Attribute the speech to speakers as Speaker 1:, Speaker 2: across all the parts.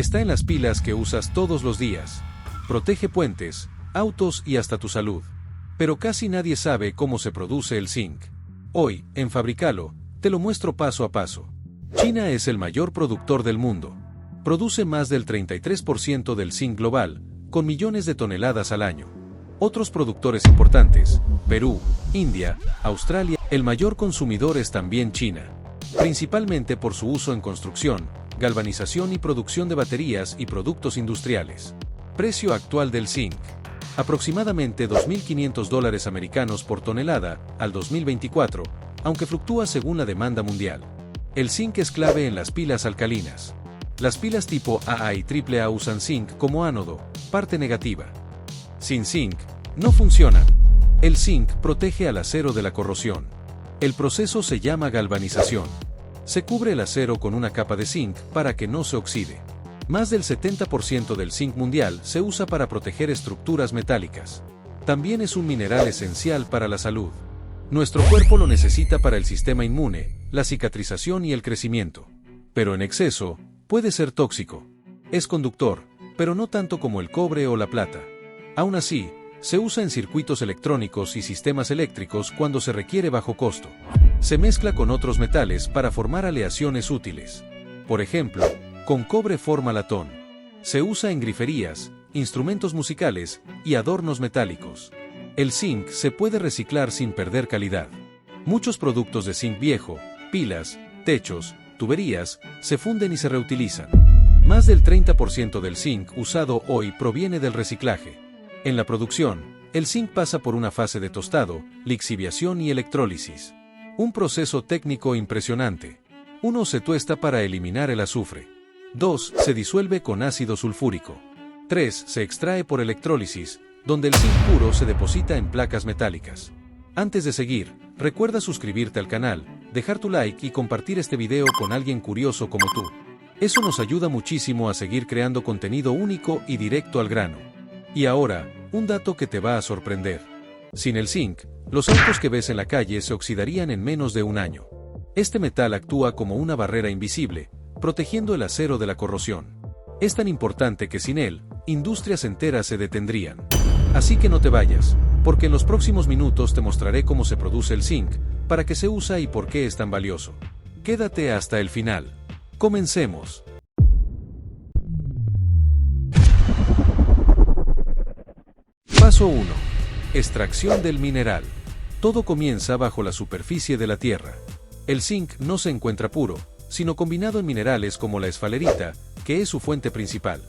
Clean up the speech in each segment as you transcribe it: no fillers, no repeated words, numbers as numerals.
Speaker 1: Está en las pilas que usas todos los días. Protege puentes, autos y hasta tu salud. Pero casi nadie sabe cómo se produce el zinc. Hoy, en Fabricalo, te lo muestro paso a paso. China es el mayor productor del mundo. Produce más del 33% del zinc global, con millones de toneladas al año. Otros productores importantes, Perú, India, Australia. El mayor consumidor es también China, principalmente por su uso en construcción, galvanización y producción de baterías y productos industriales. Precio actual del zinc: aproximadamente $2.500 americanos por tonelada, al 2024, aunque fluctúa según la demanda mundial. El zinc es clave en las pilas alcalinas. Las pilas tipo AA y AAA usan zinc como ánodo, parte negativa. Sin zinc, no funcionan. El zinc protege al acero de la corrosión. El proceso se llama galvanización. Se cubre el acero con una capa de zinc para que no se oxide. Más del 70% del zinc mundial se usa para proteger estructuras metálicas. También es un mineral esencial para la salud. Nuestro cuerpo lo necesita para el sistema inmune, la cicatrización y el crecimiento. Pero en exceso, puede ser tóxico. Es conductor, pero no tanto como el cobre o la plata. Aún así, se usa en circuitos electrónicos y sistemas eléctricos cuando se requiere bajo costo. Se mezcla con otros metales para formar aleaciones útiles. Por ejemplo, con cobre forma latón. Se usa en griferías, instrumentos musicales y adornos metálicos. El zinc se puede reciclar sin perder calidad. Muchos productos de zinc viejo, pilas, techos, tuberías, se funden y se reutilizan. Más del 30% del zinc usado hoy proviene del reciclaje. En la producción, el zinc pasa por una fase de tostado, lixiviación y electrólisis. Un proceso técnico impresionante. 1. Se tuesta para eliminar el azufre. 2. Se disuelve con ácido sulfúrico. 3. Se extrae por electrólisis, donde el zinc puro se deposita en placas metálicas. Antes de seguir, recuerda suscribirte al canal, dejar tu like y compartir este video con alguien curioso como tú. Eso nos ayuda muchísimo a seguir creando contenido único y directo al grano. Y ahora, un dato que te va a sorprender. Sin el zinc, los autos que ves en la calle se oxidarían en menos de un año. Este metal actúa como una barrera invisible, protegiendo el acero de la corrosión. Es tan importante que sin él, industrias enteras se detendrían. Así que no te vayas, porque en los próximos minutos te mostraré cómo se produce el zinc, para qué se usa y por qué es tan valioso. Quédate hasta el final. Comencemos. Paso 1. Extracción del mineral. Todo comienza bajo la superficie de la tierra. El zinc no se encuentra puro, sino combinado en minerales como la esfalerita, que es su fuente principal.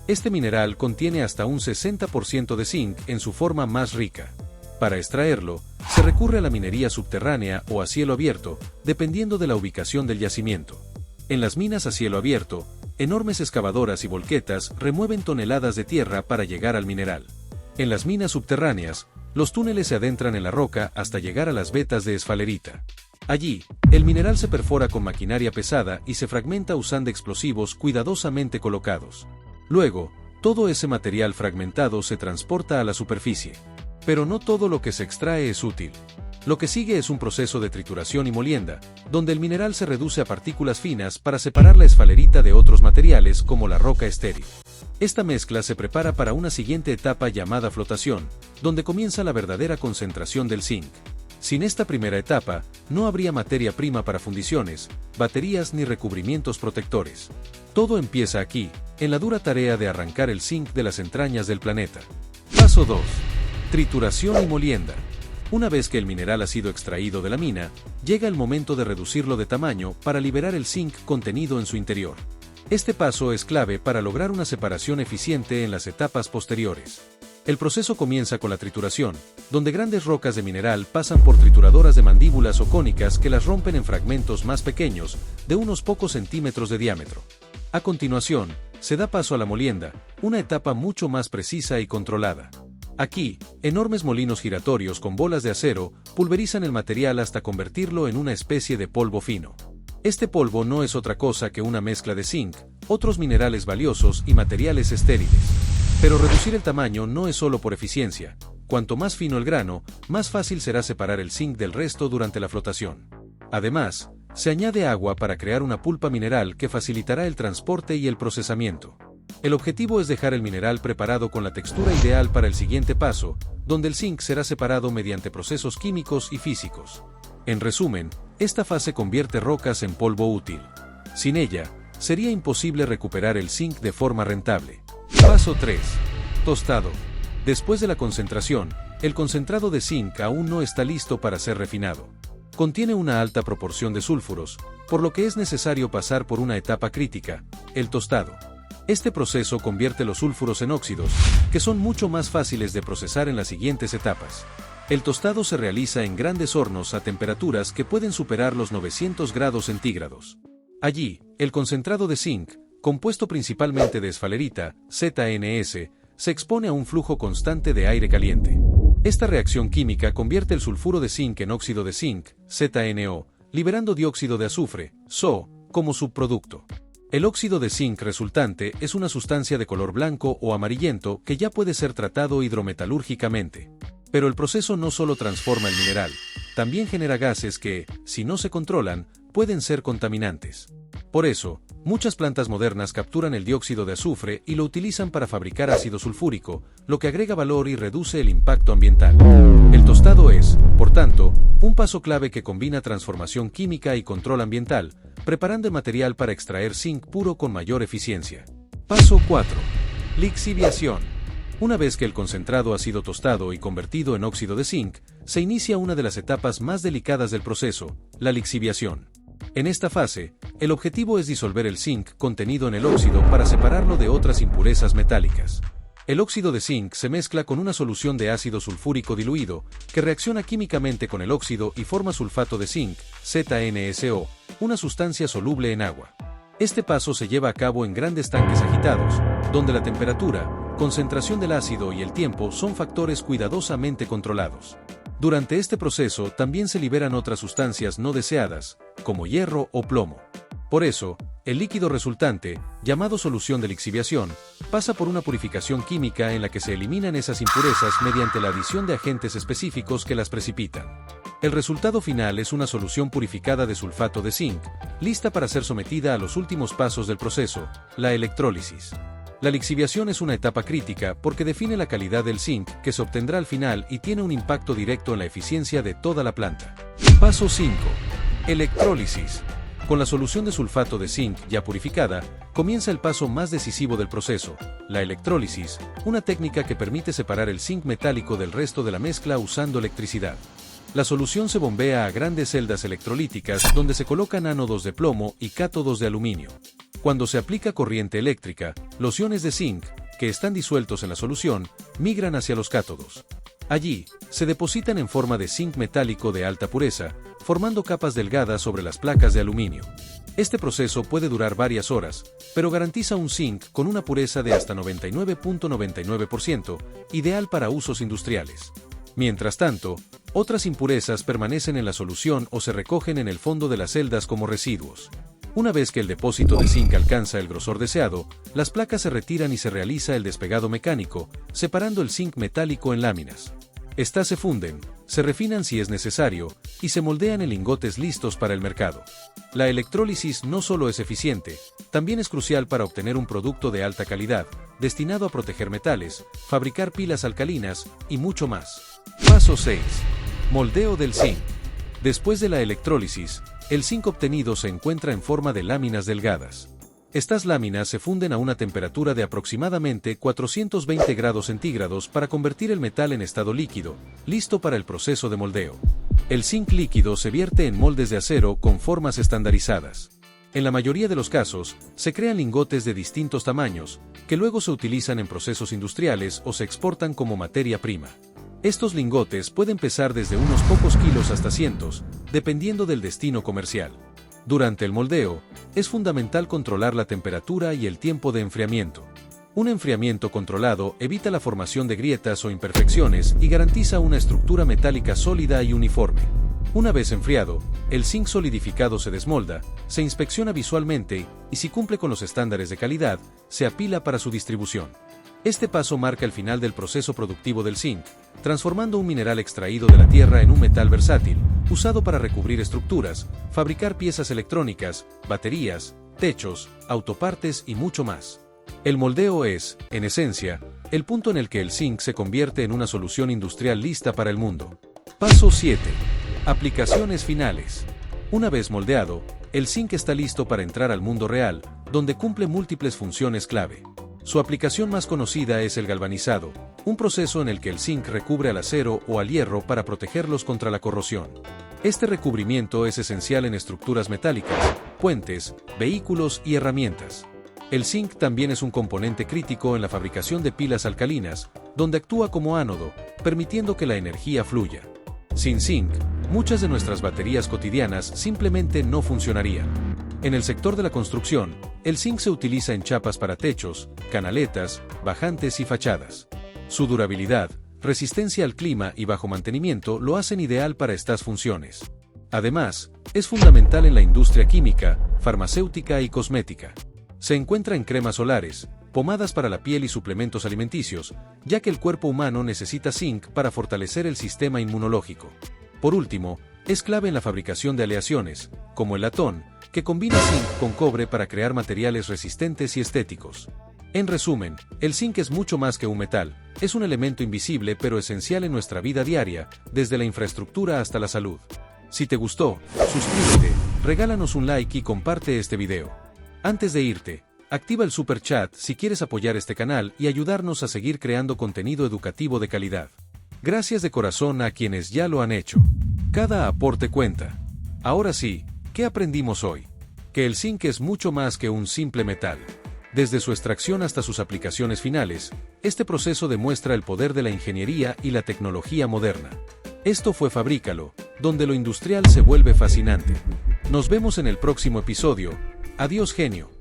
Speaker 1: Este mineral contiene hasta un 60% de zinc en su forma más rica. Para extraerlo, se recurre a la minería subterránea o a cielo abierto, dependiendo de la ubicación del yacimiento. En las minas a cielo abierto, enormes excavadoras y volquetas remueven toneladas de tierra para llegar al mineral. En las minas subterráneas, los túneles se adentran en la roca hasta llegar a las vetas de esfalerita. Allí, el mineral se perfora con maquinaria pesada y se fragmenta usando explosivos cuidadosamente colocados. Luego, todo ese material fragmentado se transporta a la superficie. Pero no todo lo que se extrae es útil. Lo que sigue es un proceso de trituración y molienda, donde el mineral se reduce a partículas finas para separar la esfalerita de otros materiales como la roca estéril. Esta mezcla se prepara para una siguiente etapa llamada flotación, donde comienza la verdadera concentración del zinc. Sin esta primera etapa, no habría materia prima para fundiciones, baterías ni recubrimientos protectores. Todo empieza aquí, en la dura tarea de arrancar el zinc de las entrañas del planeta. Paso 2. Trituración y molienda. Una vez que el mineral ha sido extraído de la mina, llega el momento de reducirlo de tamaño para liberar el zinc contenido en su interior. Este paso es clave para lograr una separación eficiente en las etapas posteriores. El proceso comienza con la trituración, donde grandes rocas de mineral pasan por trituradoras de mandíbulas o cónicas que las rompen en fragmentos más pequeños, de unos pocos centímetros de diámetro. A continuación, se da paso a la molienda, una etapa mucho más precisa y controlada. Aquí, enormes molinos giratorios con bolas de acero pulverizan el material hasta convertirlo en una especie de polvo fino. Este polvo no es otra cosa que una mezcla de zinc, otros minerales valiosos y materiales estériles. Pero reducir el tamaño no es solo por eficiencia. Cuanto más fino el grano, más fácil será separar el zinc del resto durante la flotación. Además, se añade agua para crear una pulpa mineral que facilitará el transporte y el procesamiento. El objetivo es dejar el mineral preparado con la textura ideal para el siguiente paso, donde el zinc será separado mediante procesos químicos y físicos. En resumen, esta fase convierte rocas en polvo útil. Sin ella, sería imposible recuperar el zinc de forma rentable. Paso 3. Tostado. Después de la concentración, el concentrado de zinc aún no está listo para ser refinado. Contiene una alta proporción de sulfuros, por lo que es necesario pasar por una etapa crítica, el tostado. Este proceso convierte los sulfuros en óxidos, que son mucho más fáciles de procesar en las siguientes etapas. El tostado se realiza en grandes hornos a temperaturas que pueden superar los 900 grados centígrados. Allí, el concentrado de zinc, compuesto principalmente de esfalerita, ZNS, se expone a un flujo constante de aire caliente. Esta reacción química convierte el sulfuro de zinc en óxido de zinc, ZNO, liberando dióxido de azufre, SO, como subproducto. El óxido de zinc resultante es una sustancia de color blanco o amarillento que ya puede ser tratado hidrometalúrgicamente. Pero el proceso no solo transforma el mineral, también genera gases que, si no se controlan, pueden ser contaminantes. Por eso, muchas plantas modernas capturan el dióxido de azufre y lo utilizan para fabricar ácido sulfúrico, lo que agrega valor y reduce el impacto ambiental. El tostado es, por tanto, un paso clave que combina transformación química y control ambiental, preparando el material para extraer zinc puro con mayor eficiencia. Paso 4. Lixiviación. Una vez que el concentrado ha sido tostado y convertido en óxido de zinc, se inicia una de las etapas más delicadas del proceso, la lixiviación. En esta fase, el objetivo es disolver el zinc contenido en el óxido para separarlo de otras impurezas metálicas. El óxido de zinc se mezcla con una solución de ácido sulfúrico diluido, que reacciona químicamente con el óxido y forma sulfato de zinc, ZnSO, una sustancia soluble en agua. Este paso se lleva a cabo en grandes tanques agitados, donde la temperatura, concentración del ácido y el tiempo son factores cuidadosamente controlados. Durante este proceso también se liberan otras sustancias no deseadas, como hierro o plomo. Por eso, el líquido resultante, llamado solución de lixiviación, pasa por una purificación química en la que se eliminan esas impurezas mediante la adición de agentes específicos que las precipitan. El resultado final es una solución purificada de sulfato de zinc, lista para ser sometida a los últimos pasos del proceso, la electrólisis. La lixiviación es una etapa crítica porque define la calidad del zinc que se obtendrá al final y tiene un impacto directo en la eficiencia de toda la planta. Paso 5. Electrólisis. Con la solución de sulfato de zinc ya purificada, comienza el paso más decisivo del proceso, la electrólisis, una técnica que permite separar el zinc metálico del resto de la mezcla usando electricidad. La solución se bombea a grandes celdas electrolíticas donde se colocan ánodos de plomo y cátodos de aluminio. Cuando se aplica corriente eléctrica, los iones de zinc, que están disueltos en la solución, migran hacia los cátodos. Allí, se depositan en forma de zinc metálico de alta pureza, formando capas delgadas sobre las placas de aluminio. Este proceso puede durar varias horas, pero garantiza un zinc con una pureza de hasta 99.99%, ideal para usos industriales. Mientras tanto, otras impurezas permanecen en la solución o se recogen en el fondo de las celdas como residuos. Una vez que el depósito de zinc alcanza el grosor deseado, las placas se retiran y se realiza el despegado mecánico, separando el zinc metálico en láminas. Estas se funden, se refinan si es necesario, y se moldean en lingotes listos para el mercado. La electrólisis no solo es eficiente, también es crucial para obtener un producto de alta calidad, destinado a proteger metales, fabricar pilas alcalinas, y mucho más. Paso 6. Moldeo del zinc. Después de la electrólisis, el zinc obtenido se encuentra en forma de láminas delgadas. Estas láminas se funden a una temperatura de aproximadamente 420 grados centígrados para convertir el metal en estado líquido, listo para el proceso de moldeo. El zinc líquido se vierte en moldes de acero con formas estandarizadas. En la mayoría de los casos, se crean lingotes de distintos tamaños, que luego se utilizan en procesos industriales o se exportan como materia prima. Estos lingotes pueden pesar desde unos pocos kilos hasta cientos, dependiendo del destino comercial. Durante el moldeo, es fundamental controlar la temperatura y el tiempo de enfriamiento. Un enfriamiento controlado evita la formación de grietas o imperfecciones y garantiza una estructura metálica sólida y uniforme. Una vez enfriado, el zinc solidificado se desmolda, se inspecciona visualmente y, si cumple con los estándares de calidad, se apila para su distribución. Este paso marca el final del proceso productivo del zinc, transformando un mineral extraído de la tierra en un metal versátil, usado para recubrir estructuras, fabricar piezas electrónicas, baterías, techos, autopartes y mucho más. El moldeo es, en esencia, el punto en el que el zinc se convierte en una solución industrial lista para el mundo. Paso 7. Aplicaciones finales. Una vez moldeado, el zinc está listo para entrar al mundo real, donde cumple múltiples funciones clave. Su aplicación más conocida es el galvanizado, un proceso en el que el zinc recubre al acero o al hierro para protegerlos contra la corrosión. Este recubrimiento es esencial en estructuras metálicas, puentes, vehículos y herramientas. El zinc también es un componente crítico en la fabricación de pilas alcalinas, donde actúa como ánodo, permitiendo que la energía fluya. Sin zinc, muchas de nuestras baterías cotidianas simplemente no funcionarían. En el sector de la construcción, el zinc se utiliza en chapas para techos, canaletas, bajantes y fachadas. Su durabilidad, resistencia al clima y bajo mantenimiento lo hacen ideal para estas funciones. Además, es fundamental en la industria química, farmacéutica y cosmética. Se encuentra en cremas solares, pomadas para la piel y suplementos alimenticios, ya que el cuerpo humano necesita zinc para fortalecer el sistema inmunológico. Por último, es clave en la fabricación de aleaciones, como el latón, que combina zinc con cobre para crear materiales resistentes y estéticos. En resumen, el zinc es mucho más que un metal, es un elemento invisible pero esencial en nuestra vida diaria, desde la infraestructura hasta la salud. Si te gustó, suscríbete, regálanos un like y comparte este video. Antes de irte, activa el super chat si quieres apoyar este canal y ayudarnos a seguir creando contenido educativo de calidad. Gracias de corazón a quienes ya lo han hecho. Cada aporte cuenta. Ahora sí, ¿qué aprendimos hoy? Que el zinc es mucho más que un simple metal. Desde su extracción hasta sus aplicaciones finales, este proceso demuestra el poder de la ingeniería y la tecnología moderna. Esto fue Fabrícalo, donde lo industrial se vuelve fascinante. Nos vemos en el próximo episodio. Adiós, genio.